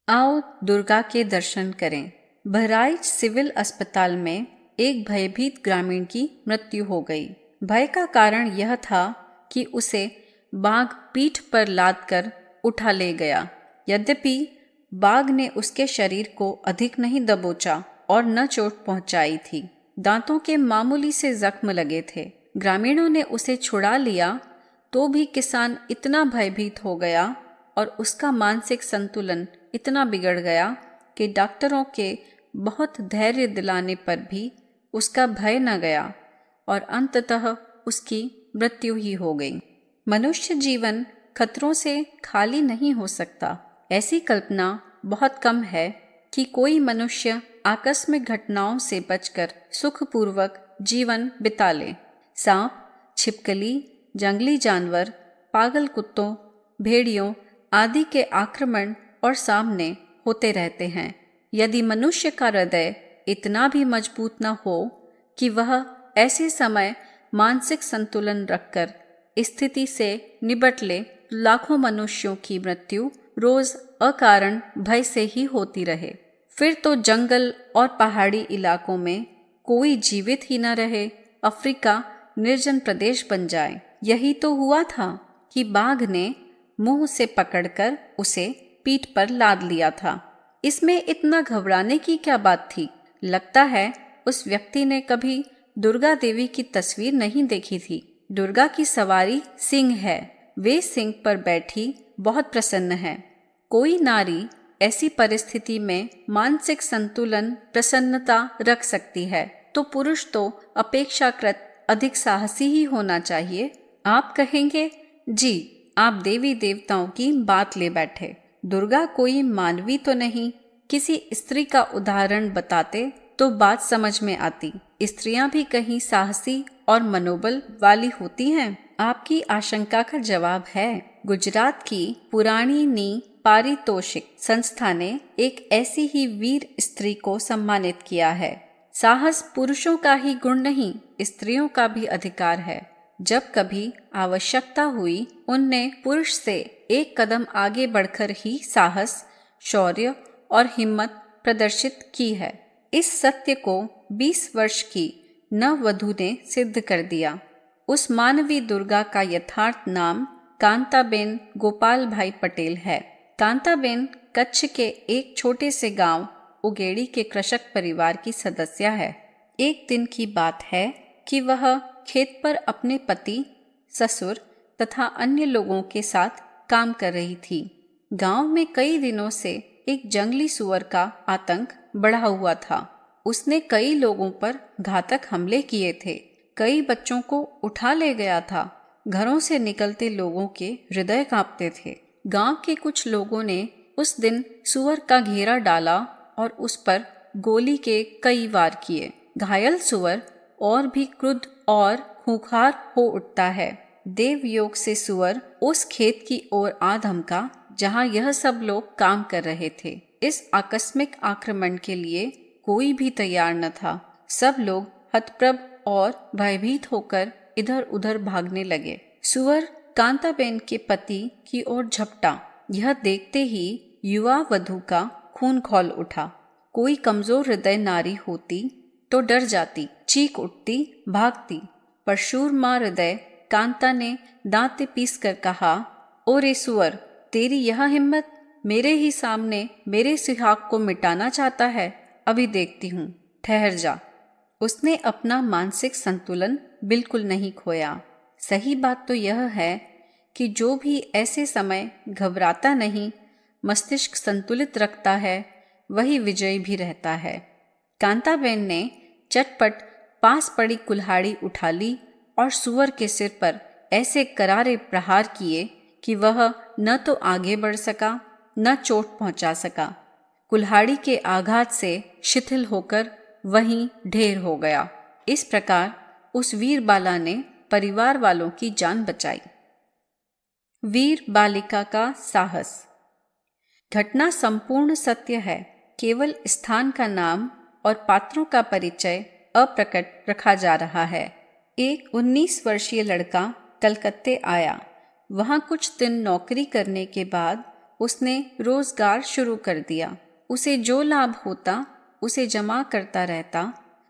आओ दुर्गा के दर्शन करें। बहराइच सिविल अस्पताल में एक भयभीत ग्रामीण की मृत्यु हो गई। भय का कारण यह था कि उसे बाघ पीठ पर लाद कर उठा ले गया। यद्यपि बाघ ने उसके शरीर को अधिक नहीं दबोचा और न चोट पहुंचाई थी। दांतों के मामूली से जख्म लगे थे। ग्रामीणों ने उसे छुड़ा लिया तो भी किसान इतना भयभीत हो गया और उसका मानसिक संतुलन इतना बिगड़ गया कि डॉक्टरों के बहुत धैर्य दिलाने पर भी उसका भय न गया और अंततः उसकी मृत्यु ही हो गई। मनुष्य जीवन खतरों से खाली नहीं हो सकता। ऐसी कल्पना बहुत कम है कि कोई मनुष्य आकस्मिक घटनाओं से बचकर सुखपूर्वक जीवन बिता ले। सांप, छिपकली, जंगली जानवर, पागल कुत्तों, भेड़ियों आदि के आक्रमण और सामने होते रहते हैं। यदि मनुष्य का हृदय इतना भी मजबूत न हो कि वह ऐसे समय मानसिक संतुलन रखकर स्थिति से निपट ले, लाखों मनुष्यों की मृत्यु रोज अकारण भय से ही होती रहे। फिर तो जंगल और पहाड़ी इलाकों में कोई जीवित ही न रहे, अफ्रीका निर्जन प्रदेश बन जाए। यही तो हुआ था कि बाघ ने मुंह से पकड़कर उसे पीठ पर लाद लिया था। इसमें इतना घबराने की क्या बात थी? लगता है उस व्यक्ति ने कभी दुर्गा देवी की तस्वीर नहीं देखी थी। दुर्गा की सवारी सिंह है। वे सिंह पर बैठी बहुत प्रसन्न है। कोई नारी ऐसी परिस्थिति में मानसिक संतुलन, प्रसन्नता रख सकती है तो पुरुष तो अपेक्षाकृत अधिक साहसी ही होना चाहिए। आप कहेंगे, जी आप देवी देवताओं की बात ले बैठे। दुर्गा कोई मानवी तो नहीं। किसी स्त्री का उदाहरण बताते तो बात समझ में आती। स्त्रियां भी कहीं साहसी और मनोबल वाली होती हैं। आपकी आशंका का जवाब है, गुजरात की पुरानी नी पारितोषिक संस्था ने एक ऐसी ही वीर स्त्री को सम्मानित किया है। साहस पुरुषों का ही गुण नहीं, स्त्रियों का भी अधिकार है। जब कभी आवश्यकता हुई, उनने पुरुष से एक कदम आगे बढ़कर ही साहस, शौर्य और हिम्मत प्रदर्शित की है। इस सत्य को 20 वर्ष की नववधू ने सिद्ध कर दिया। उस मानवी दुर्गा का यथार्थ नाम कांताबेन गोपाल भाई पटेल है। कांताबेन कच्छ के एक छोटे से गांव उगेड़ी के कृषक परिवार की सदस्य है। एक दिन की बात है कि वह खेत पर अपने पति, ससुर तथा अन्य लोगों के साथ काम कर रही थी। गांव में कई दिनों से एक जंगली सुअर का आतंक बढ़ा हुआ था। उसने कई लोगों पर घातक हमले किए थे। कई बच्चों को उठा ले गया था। घरों से निकलते लोगों के हृदय कांपते थे। गांव के कुछ लोगों ने उस दिन सुअर का घेरा डाला और उस पर गोली के कई वार किए। घायल सुअर और भी क्रुद्ध और खूंखार हो उठता है। देवयोग से सुअर उस खेत की ओर आ धमका जहां यह सब लोग काम कर रहे थे। इस आकस्मिक आक्रमण के लिए कोई भी तैयार न था। सब लोग हतप्रभ और भयभीत होकर इधर उधर भागने लगे। सुअर कांताबेन के पति की ओर झपटा। यह देखते ही युवा वधू का खून खौल उठा। कोई कमजोर हृदय नारी होती तो डर जाती, चीख उठती, भागती। पर शूरमा हृदय कांता ने दांत पीस कर कहा, ओ रे सुअर, तेरी यह हिम्मत, मेरे ही सामने मेरे सुहाग को मिटाना चाहता है। अभी देखती हूँ, ठहर जा। उसने अपना मानसिक संतुलन बिल्कुल नहीं खोया। सही बात तो यह है कि जो भी ऐसे समय घबराता नहीं, मस्तिष्क संतुलित रखता है, वही विजयी भी रहता है। कांताबेन ने चटपट पास पड़ी कुल्हाड़ी उठा ली और सुअर के सिर पर ऐसे करारे प्रहार किए कि वह न तो आगे बढ़ सका, न चोट पहुंचा सका। कुल्हाड़ी के आघात से शिथिल होकर वहीं ढेर हो गया। इस प्रकार उस वीर बाला ने परिवार वालों की जान बचाई। वीर बालिका का साहस। घटना संपूर्ण सत्य है। केवल स्थान का नाम और पात्रों का परिचय अप्रकट रखा जा रहा है। एक 19 वर्षीय लड़का कलकत्ते आया। वहाँ कुछ दिन नौकरी करने के बाद उसने रोजगार शुरू कर दिया। उसे जो लाभ होता उसे जमा करता रहता।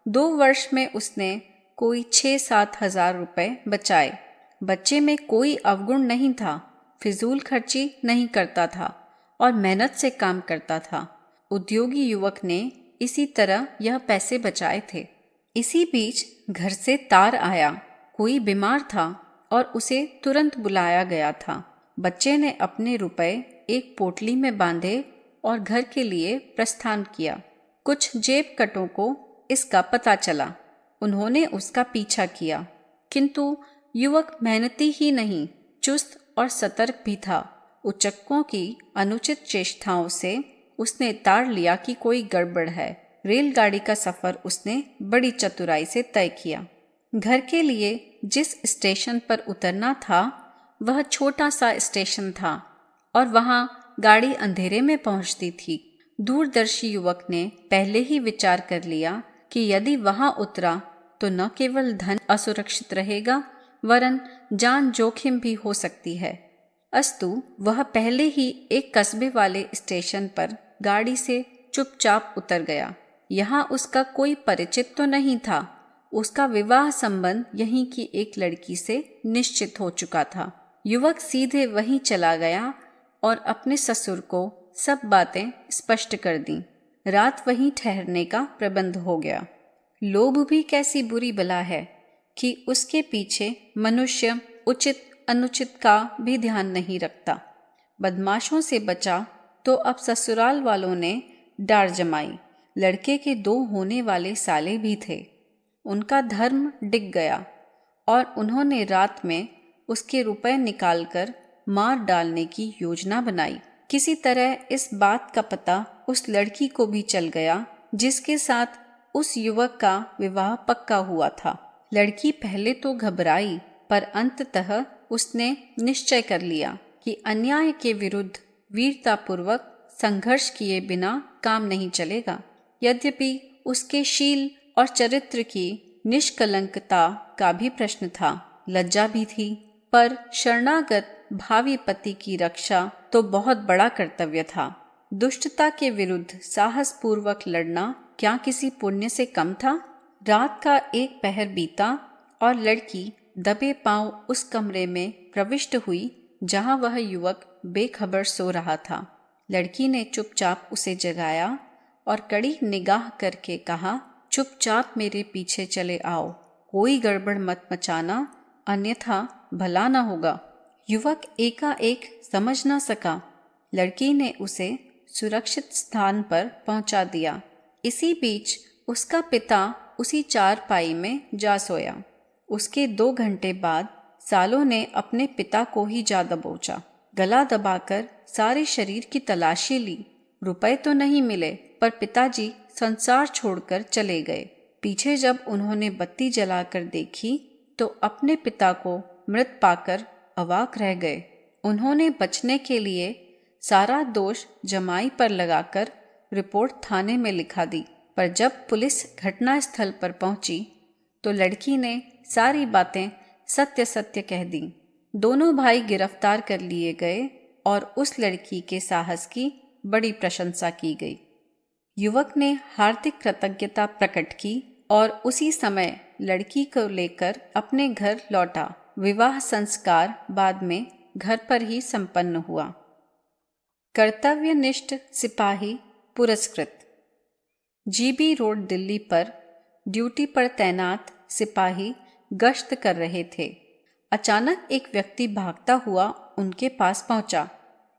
2 वर्ष में उसने कोई 6-7 हजार रुपए बचाए। बच्चे में कोई अवगुण नहीं था, फिजूल खर्ची नहीं करता था और मेहनत से काम करता था। उद्योगी युवक ने इसी तरह यह पैसे बचाए थे। इसी बीच घर से तार आया। कोई बीमार था और उसे तुरंत बुलाया गया था। बच्चे ने अपने रुपए एक पोटली में बांधे और घर के लिए प्रस्थान किया। कुछ जेब कटों को इसका पता चला। उन्होंने उसका पीछा किया, किंतु युवक मेहनती ही नहीं, चुस्त और सतर्क भी था। उचक्कों की अनुचित चेष्टाओं से उसने ताड़ लिया कि कोई गड़बड़ है। रेलगाड़ी का सफर उसने बड़ी चतुराई से तय किया। घर के लिए जिस स्टेशन पर उतरना था वह छोटा सा स्टेशन था और वहां गाड़ी अंधेरे में पहुंचती थी। दूरदर्शी युवक ने पहले ही विचार कर लिया कि यदि वहां उतरा तो न केवल धन असुरक्षित रहेगा वरन जान जोखिम भी हो सकती है। अस्तु वह पहले ही एक कस्बे वाले स्टेशन पर गाड़ी से चुपचाप उतर गया। यहाँ उसका कोई परिचित तो नहीं था। उसका विवाह संबंध यहीं की एक लड़की से निश्चित हो चुका था। युवक सीधे वहीं चला गया और अपने ससुर को सब बातें स्पष्ट कर दी। रात वहीं ठहरने का प्रबंध हो गया। लोभ भी कैसी बुरी बला है कि उसके पीछे मनुष्य उचित अनुचित का भी ध्यान नहीं रखता। बदमाशों से बचा तो अब ससुराल वालों ने डार जमाई। लड़के के 2 होने वाले साले भी थे। उनका धर्म डिग गया और उन्होंने रात में उसके रुपए निकालकर मार डालने की योजना बनाई। किसी तरह इस बात का पता उस लड़की को भी चल गया जिसके साथ उस युवक का विवाह पक्का हुआ था। लड़की पहले तो घबराई, पर अंततः उसने निश्चय कर लिया कि अन्याय के विरुद्ध वीरतापूर्वक संघर्ष किए बिना काम नहीं चलेगा। यद्यपि उसके शील और चरित्र की निष्कलंकता का भी प्रश्न था, लज्जा भी थी, पर शरणागत भावी पति की रक्षा तो बहुत बड़ा कर्तव्य था। दुष्टता के विरुद्ध साहसपूर्वक लड़ना क्या किसी पुण्य से कम था? रात का एक पहर बीता और लड़की दबे पांव उस कमरे में प्रविष्ट हुई जहां वह युवक बेखबर सो रहा था। लड़की ने चुपचाप उसे जगाया और कड़ी निगाह करके कहा, चुपचाप मेरे पीछे चले आओ, कोई गड़बड़ मत मचाना, अन्यथा भला न होगा। युवक एकाएक समझ न सका। लड़की ने उसे सुरक्षित स्थान पर पहुंचा दिया। इसी बीच उसका पिता उसी चारपाई में जा सोया। उसके 2 घंटे बाद सालों ने अपने पिता को ही जा दबोचा। गला दबाकर सारे शरीर की तलाशी ली। रुपए तो नहीं मिले, पर पिताजी संसार छोड़कर चले गए। पीछे जब उन्होंने बत्ती जलाकर देखी तो अपने पिता को मृत पाकर अवाक रह गए। उन्होंने बचने के लिए सारा दोष जमाई पर लगाकर रिपोर्ट थाने में लिखा दी, पर जब पुलिस घटनास्थल पर पहुंची तो लड़की ने सारी बातें सत्य सत्य कह दी। दोनों भाई गिरफ्तार कर लिए गए और उस लड़की के साहस की बड़ी प्रशंसा की गई। युवक ने हार्दिक कृतज्ञता प्रकट की और उसी समय लड़की को लेकर अपने घर लौटा। विवाह संस्कार बाद में घर पर ही संपन्न हुआ। कर्तव्यनिष्ठ सिपाही पुरस्कृत। जीबी रोड दिल्ली पर ड्यूटी पर तैनात सिपाही गश्त कर रहे थे। अचानक एक व्यक्ति भागता हुआ उनके पास पहुंचा।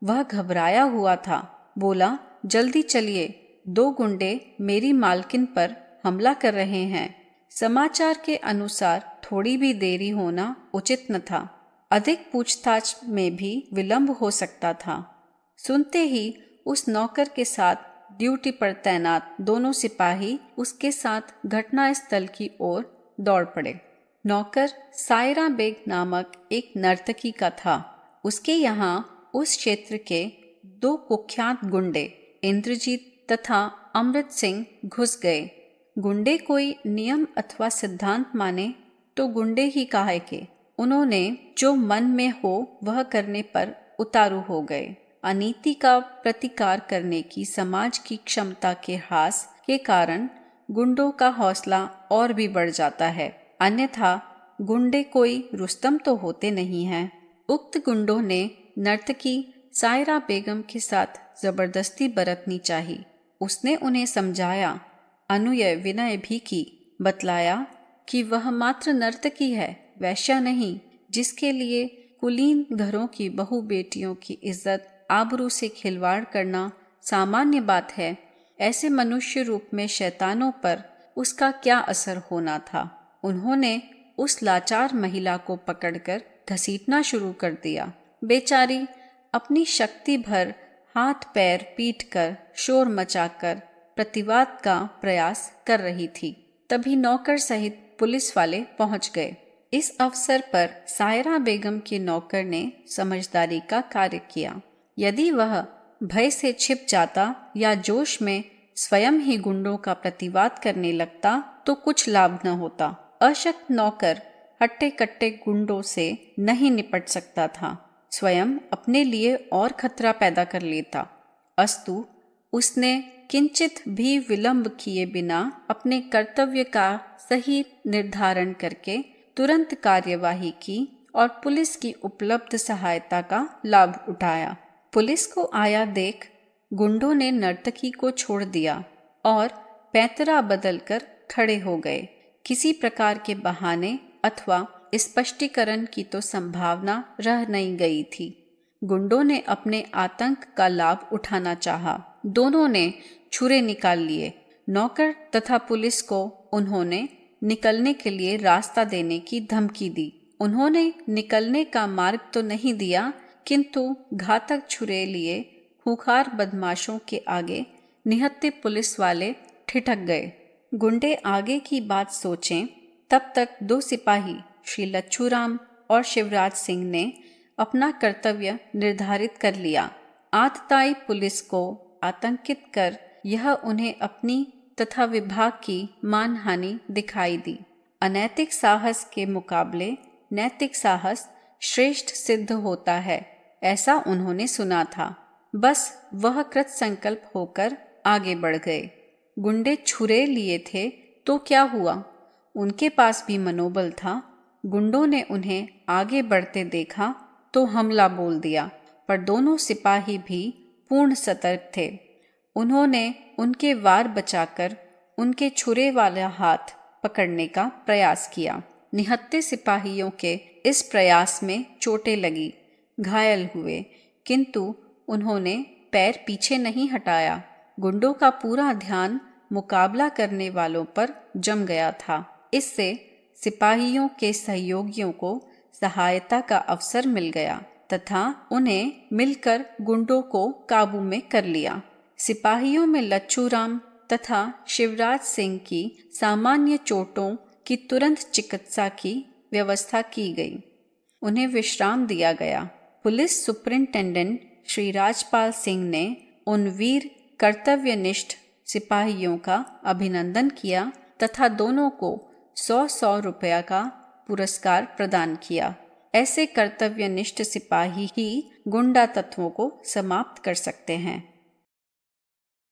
वह घबराया हुआ था। बोला, जल्दी चलिए, 2 गुंडे मेरी मालकिन पर हमला कर रहे हैं। समाचार के अनुसार थोड़ी भी देरी होना उचित न था। अधिक पूछताछ में भी विलंब हो सकता था। सुनते ही उस नौकर के साथ ड्यूटी पर तैनात दोनों सिपाही उसके साथ घटनास्थल की ओर दौड़ पड़े। नौकर सायरा बेग नामक एक नर्तकी का था। उसके यहाँ उस क्षेत्र के 2 कुख्यात गुंडे इंद्रजीत तथा अमृत सिंह घुस गए। गुंडे कोई नियम अथवा सिद्धांत माने तो गुंडे ही काहे के। उन्होंने जो मन में हो वह करने पर उतारू हो गए। अनीति का प्रतिकार करने की समाज की क्षमता के ह्रास के कारण गुंडों का हौसला और भी बढ़ जाता है, अन्यथा गुंडे कोई रुस्तम तो होते नहीं हैं। उक्त गुंडों ने नर्तकी सायरा बेगम के साथ जबरदस्ती बरतनी चाहिए। उसने उन्हें समझाया, अनुनय विनय भी की, बतलाया कि वह मात्र नर्तकी है, वैश्या नहीं, जिसके लिए कुलीन घरों की बहू बेटियों की इज्जत आबरू से खिलवाड़ करना सामान्य बात है। ऐसे मनुष्य रूप में शैतानों पर उसका क्या असर होना था। उन्होंने उस लाचार महिला को पकड़कर घसीटना शुरू कर दिया। बेचारी अपनी शक्ति भर हाथ पैर पीटकर शोर मचाकर प्रतिवाद का प्रयास कर रही थी। तभी नौकर सहित पुलिस वाले पहुंच गए। इस अवसर पर सायरा बेगम के नौकर ने समझदारी का कार्य किया। यदि वह भय से छिप जाता या जोश में स्वयं ही गुंडों का प्रतिवाद करने लगता तो कुछ लाभ न होता। अशक्त नौकर हट्टे कट्टे गुंडों से नहीं निपट सकता था, स्वयं अपने लिए और खतरा पैदा कर लेता। अस्तु उसने किंचित भी विलंब किए बिना अपने कर्तव्य का सही निर्धारण करके तुरंत कार्यवाही की और पुलिस की उपलब्ध सहायता का लाभ उठाया। पुलिस को आया देख गुंडों ने नर्तकी को छोड़ दिया और पैंतरा बदलकर खड़े हो गए। किसी प्रकार के बहाने अथवा स्पष्टीकरण की तो संभावना रह नहीं गई थी। गुंडों ने अपने आतंक का लाभ उठाना चाहा। दोनों ने छुरे निकाल लिए। नौकर तथा पुलिस को उन्होंने निकलने के लिए रास्ता देने की धमकी दी। उन्होंने निकलने का मार्ग तो नहीं दिया, किंतु घातक छुरे लिए खूंखार बदमाशों के आगे निहत्थे पुलिस वाले ठिठक गए। गुंडे आगे की बात सोचें, तब तक दो सिपाही श्री लच्छूराम और शिवराज सिंह ने अपना कर्तव्य निर्धारित कर लिया। आतताई पुलिस को आतंकित कर यह उन्हें अपनी तथा विभाग की मानहानि दिखाई दी। अनैतिक साहस के मुकाबले नैतिक साहस श्रेष्ठ सिद्ध होता है, ऐसा उन्होंने सुना था। बस वह कृत संकल्प होकर आगे बढ़ गए। गुंडे छुरे लिए थे तो क्या हुआ, उनके पास भी मनोबल था। गुंडों ने उन्हें आगे बढ़ते देखा तो हमला बोल दिया, पर दोनों सिपाही भी पूर्ण सतर्क थे। उन्होंने उनके वार बचाकर उनके छुरे वाला हाथ पकड़ने का प्रयास किया। निहत्थे सिपाहियों के इस प्रयास में चोटें लगी, घायल हुए, किंतु उन्होंने पैर पीछे नहीं हटाया। गुंडों का पूरा ध्यान मुकाबला करने वालों पर जम गया था। इससे सिपाहियों के सहयोगियों को सहायता का अवसर मिल गया तथा उन्हें मिलकर गुंडों को काबू में कर लिया। सिपाहियों में लच्छूराम तथा शिवराज सिंह की सामान्य चोटों की तुरंत चिकित्सा की व्यवस्था की गई। उन्हें विश्राम दिया गया। पुलिस सुपरिंटेंडेंट श्री राजपाल सिंह ने उन वीर कर्तव्यनिष्ठ सिपाहियों का अभिनंदन किया तथा दोनों को 100 रुपया का पुरस्कार प्रदान किया। ऐसे कर्तव्यनिष्ठ सिपाही ही गुंडा तत्वों को समाप्त कर सकते हैं।